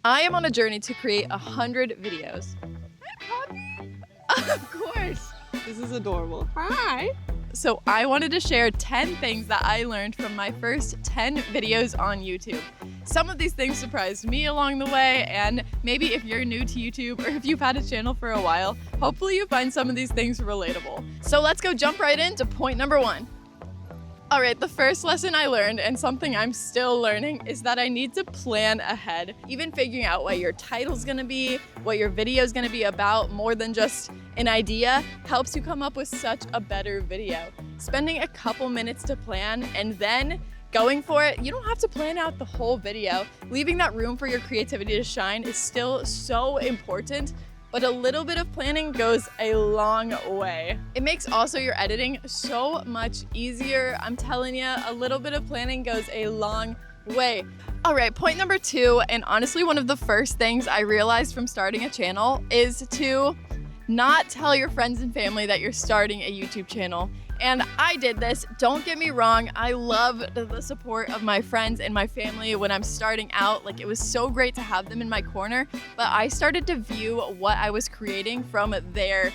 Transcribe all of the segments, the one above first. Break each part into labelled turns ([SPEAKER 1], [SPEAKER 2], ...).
[SPEAKER 1] I am on a journey to create 100 videos. Of course.
[SPEAKER 2] This is adorable. Hi.
[SPEAKER 1] So I wanted to share 10 things that I learned from my first 10 videos on YouTube. Some of these things surprised me along the way, and maybe if you're new to YouTube or if you've had a channel for a while, hopefully you find some of these things relatable. So let's go jump right into point number 1. All right, the first lesson I learned, and something I'm still learning, is that I need to plan ahead. Even figuring out what your title's gonna be, what your video's gonna be about, more than just an idea, helps you come up with such a better video. Spending a couple minutes to plan and then going for it, you don't have to plan out the whole video. Leaving that room for your creativity to shine is still so important, but a little bit of planning goes a long way. It makes also your editing so much easier. I'm telling you, a little bit of planning goes a long way. All right, point number 2, and honestly one of the first things I realized from starting a channel is to not tell your friends and family that you're starting a YouTube channel. And I did this, don't get me wrong, I love the support of my friends and my family when I'm starting out. Like, it was so great to have them in my corner, but I started to view what I was creating from their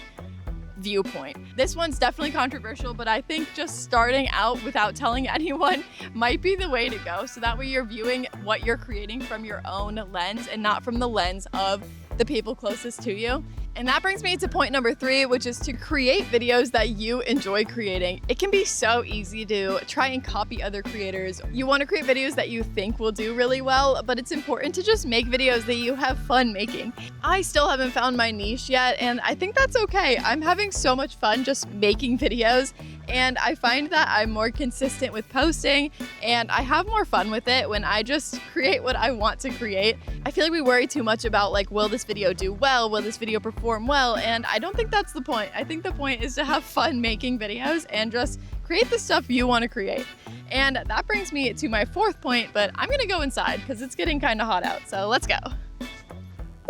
[SPEAKER 1] viewpoint. This one's definitely controversial, but I think just starting out without telling anyone might be the way to go. So that way you're viewing what you're creating from your own lens and not from the lens of the people closest to you. And that brings me to point number 3, which is to create videos that you enjoy creating. It can be so easy to try and copy other creators. You want to create videos that you think will do really well, but it's important to just make videos that you have fun making. I still haven't found my niche yet, and I think that's okay. I'm having so much fun just making videos, and I find that I'm more consistent with posting, and I have more fun with it when I just create what I want to create. I feel like we worry too much about, like, will this video do well? Will this video perform well? And I don't think that's the point. I think the point is to have fun making videos and just create the stuff you want to create. And that brings me to my 4th point, but I'm gonna go inside because it's getting kind of hot out, so let's go.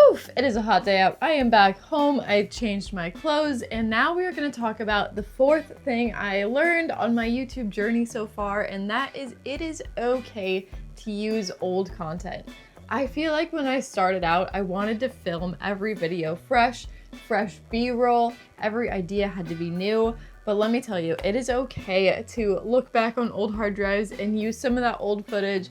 [SPEAKER 1] Oof, it is a hot day out. I am back home, I changed my clothes, and now we are gonna talk about the 4th thing I learned on my YouTube journey so far, and that is it is okay to use old content. I feel like when I started out, I wanted to film every video fresh B-roll, every idea had to be new, but let me tell you, it is okay to look back on old hard drives and use some of that old footage.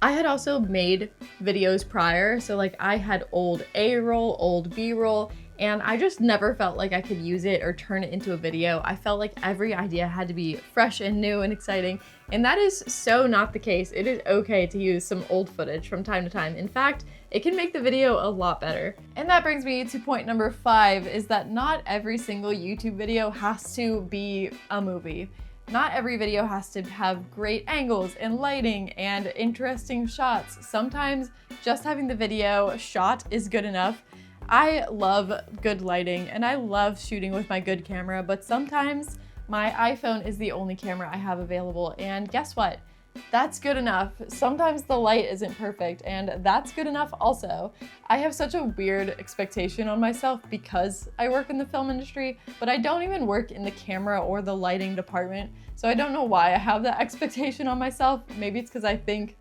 [SPEAKER 1] I had also made videos prior, so like I had old A-roll, old B-roll, and I just never felt like I could use it or turn it into a video. I felt like every idea had to be fresh and new and exciting, and that is so not the case. It is okay to use some old footage from time to time. In fact, it can make the video a lot better. And that brings me to point number 5, is that not every single YouTube video has to be a movie. Not every video has to have great angles and lighting and interesting shots. Sometimes just having the video shot is good enough. I love good lighting and I love shooting with my good camera, but sometimes my iPhone is the only camera I have available, and guess what? That's good enough. Sometimes the light isn't perfect, and that's good enough also. I have such a weird expectation on myself because I work in the film industry, but I don't even work in the camera or the lighting department, so I don't know why I have that expectation on myself. Maybe it's because I think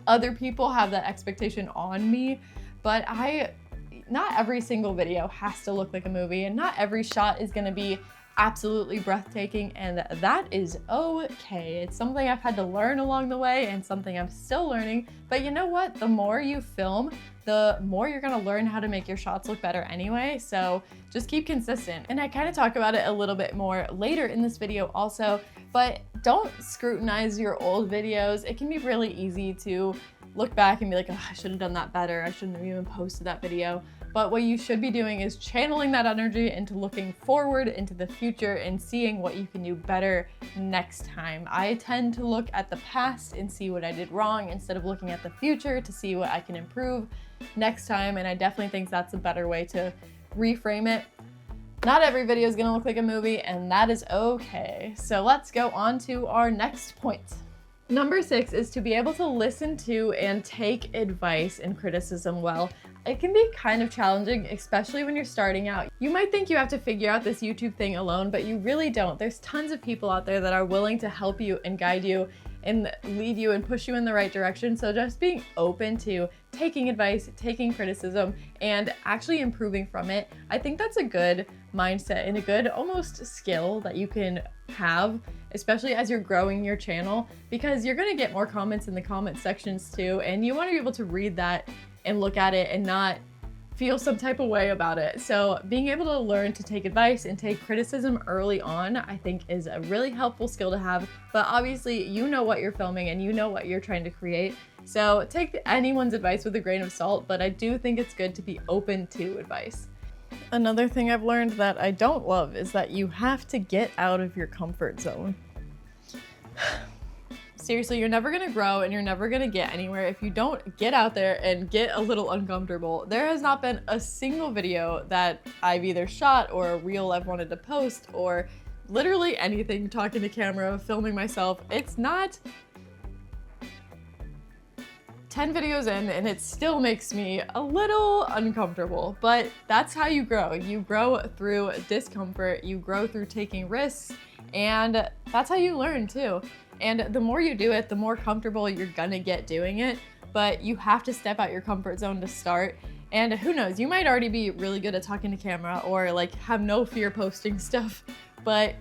[SPEAKER 1] other people have that expectation on me, but not every single video has to look like a movie, and not every shot is gonna be absolutely breathtaking, and that is okay. It's something I've had to learn along the way and something I'm still learning, but you know what? The more you film, the more you're gonna learn how to make your shots look better anyway, so just keep consistent. And I kind of talk about it a little bit more later in this video also, but don't scrutinize your old videos. It can be really easy to look back and be like, oh, I should have done that better. I shouldn't have even posted that video. But what you should be doing is channeling that energy into looking forward into the future and seeing what you can do better next time. I tend to look at the past and see what I did wrong instead of looking at the future to see what I can improve next time, and I definitely think that's a better way to reframe it. Not every video is gonna look like a movie, and that is okay. So let's go on to our next point. Number 6 is to be able to listen to and take advice and criticism well. It can be kind of challenging, especially when you're starting out. You might think you have to figure out this YouTube thing alone, but you really don't. There's tons of people out there that are willing to help you and guide you. and lead you and push you in the right direction. So just being open to taking advice, taking criticism, and actually improving from it. I think that's a good mindset and a good almost skill that you can have, especially as you're growing your channel, because you're gonna get more comments in the comment sections too, and you wanna be able to read that and look at it and not feel some type of way about it. So being able to learn to take advice and take criticism early on, I think is a really helpful skill to have. But obviously you know what you're filming and you know what you're trying to create. So take anyone's advice with a grain of salt, but I do think it's good to be open to advice. Another thing I've learned that I don't love is that you have to get out of your comfort zone. Seriously, you're never gonna grow and you're never gonna get anywhere if you don't get out there and get a little uncomfortable. There has not been a single video that I've either shot or a reel I've wanted to post or literally anything, talking to camera, filming myself. It's not 10 videos in and it still makes me a little uncomfortable, but that's how you grow. You grow through discomfort, you grow through taking risks, and that's how you learn too. And the more you do it, the more comfortable you're gonna get doing it, but you have to step out your comfort zone to start. And who knows, you might already be really good at talking to camera or like have no fear posting stuff, but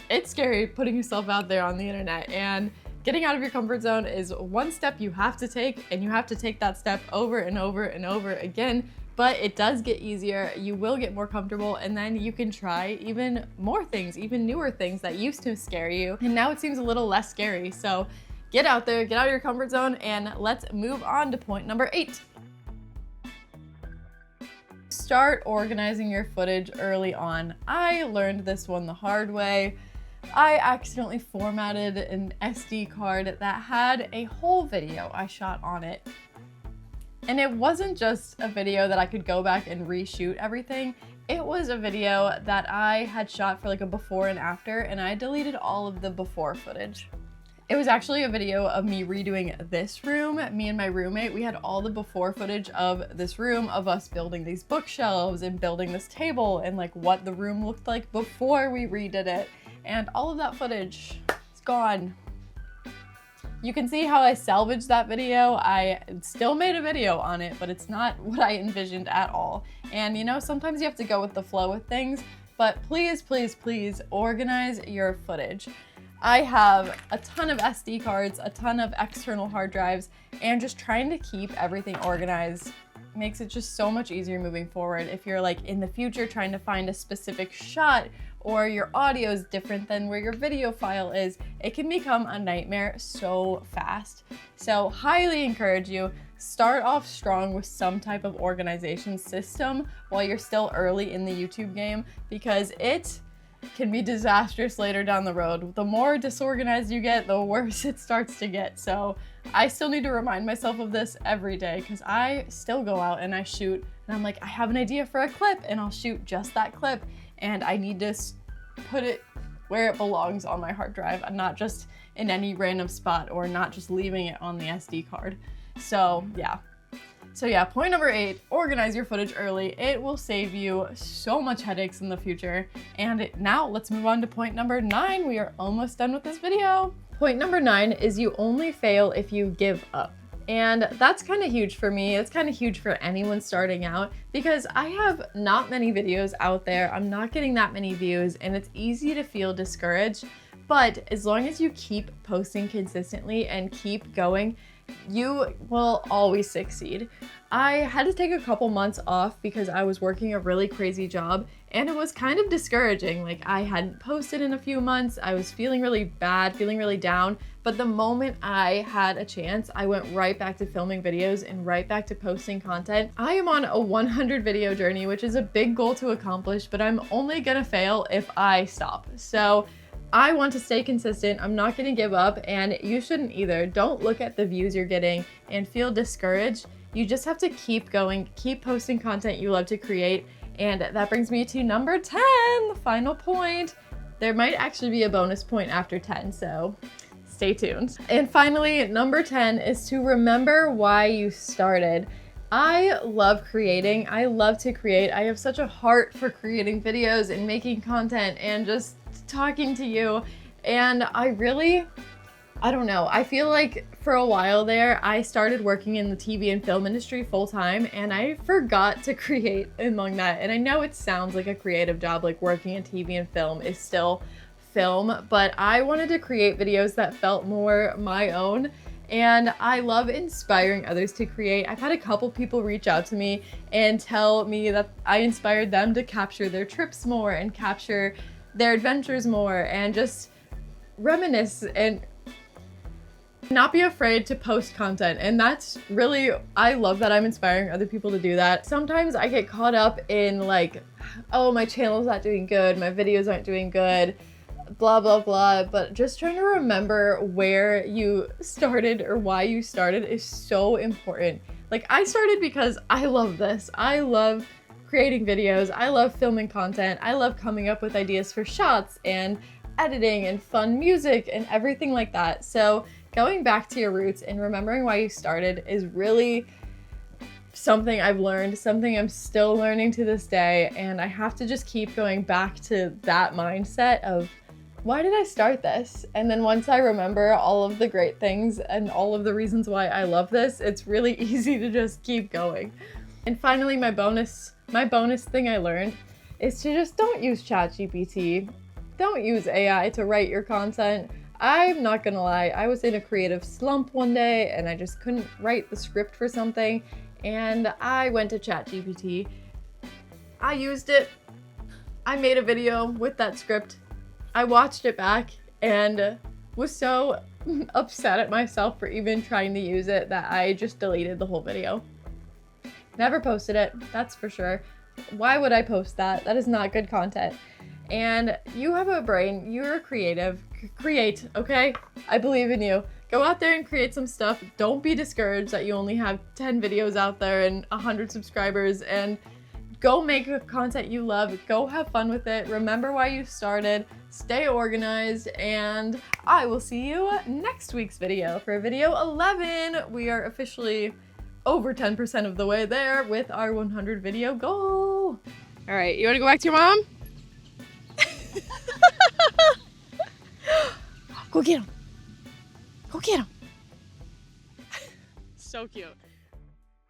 [SPEAKER 1] it's scary putting yourself out there on the internet, and getting out of your comfort zone is one step you have to take, and you have to take that step over and over and over again. But it does get easier, you will get more comfortable, and then you can try even more things, even newer things that used to scare you, and now it seems a little less scary. So get out there, get out of your comfort zone, and let's move on to point number 8. Start organizing your footage early on. I learned this one the hard way. I accidentally formatted an SD card that had a whole video I shot on it. And it wasn't just a video that I could go back and reshoot everything. It was a video that I had shot for like a before and after, and I deleted all of the before footage. It was actually a video of me redoing this room. Me and my roommate, we had all the before footage of this room, of us building these bookshelves and building this table and like what the room looked like before we redid it. And all of that footage is gone. You can see how I salvaged that video. I still made a video on it, but it's not what I envisioned at all. And you know, sometimes you have to go with the flow with things, but please, please, please organize your footage. I have a ton of SD cards, a ton of external hard drives, and just trying to keep everything organized makes it just so much easier moving forward. If you're like in the future trying to find a specific shot, or your audio is different than where your video file is, it can become a nightmare so fast. So highly encourage you, start off strong with some type of organization system while you're still early in the YouTube game, because it can be disastrous later down the road. The more disorganized you get, the worse it starts to get. So I still need to remind myself of this every day, because I still go out and I shoot and I'm like, I have an idea for a clip, and I'll shoot just that clip. And I need to put it where it belongs on my hard drive, and not just in any random spot, or not just leaving it on the SD card. So yeah, point number 8, organize your footage early. It will save you so much headaches in the future. And now let's move on to point number 9. We are almost done with this video. Point number 9 is you only fail if you give up. And that's kind of huge for me. It's kind of huge for anyone starting out, because I have not many videos out there. I'm not getting that many views, and it's easy to feel discouraged. But as long as you keep posting consistently and keep going, you will always succeed. I had to take a couple months off because I was working a really crazy job, and it was kind of discouraging. Like, I hadn't posted in a few months. I was feeling really bad, feeling really down. But the moment I had a chance, I went right back to filming videos and right back to posting content. I am on a 100 video journey, which is a big goal to accomplish, but I'm only gonna fail if I stop. So I want to stay consistent. I'm not gonna give up, and you shouldn't either. Don't look at the views you're getting and feel discouraged. You just have to keep going, keep posting content you love to create. And that brings me to number 10, the final point. There might actually be a bonus point after 10, so stay tuned. And finally, number 10 is to remember why you started. I love creating. I love to create. I have such a heart for creating videos and making content and just talking to you. And I really I don't know. I feel like for a while there, I started working in the TV and film industry full time, and I forgot to create among that. And I know it sounds like a creative job, like working in TV and film is still film, but I wanted to create videos that felt more my own. And I love inspiring others to create. I've had a couple people reach out to me and tell me that I inspired them to capture their trips more and capture their adventures more and just reminisce and not be afraid to post content. And that's really, I love that I'm inspiring other people to do that. Sometimes I get caught up in like, oh, my channel's not doing good, my videos aren't doing good, blah, blah, blah. But just trying to remember where you started or why you started is so important. Like, I started because I love this. I love creating videos. I love filming content. I love coming up with ideas for shots and editing and fun music and everything like that. So going back to your roots and remembering why you started is really something I've learned, something I'm still learning to this day, and I have to just keep going back to that mindset of why did I start this? And then once I remember all of the great things and all of the reasons why I love this, it's really easy to just keep going. And finally, my bonus thing I learned is to just don't use ChatGPT. Don't use AI to write your content. I'm not gonna lie, I was in a creative slump one day and I just couldn't write the script for something, and I went to ChatGPT. I used it. I made a video with that script. I watched it back and was so upset at myself for even trying to use it that I just deleted the whole video. Never posted it, that's for sure. Why would I post that? That is not good content. And you have a brain, you're creative, create, okay? I believe in you. Go out there and create some stuff. Don't be discouraged that you only have 10 videos out there and 100 subscribers, and go make the content you love. Go have fun with it. Remember why you started, stay organized, and I will see you next week's video. For video 11, we are officially over 10% of the way there with our 100 video goal.
[SPEAKER 2] All right, you want to go back to your mom?
[SPEAKER 1] Go get him. Go get him.
[SPEAKER 2] So cute.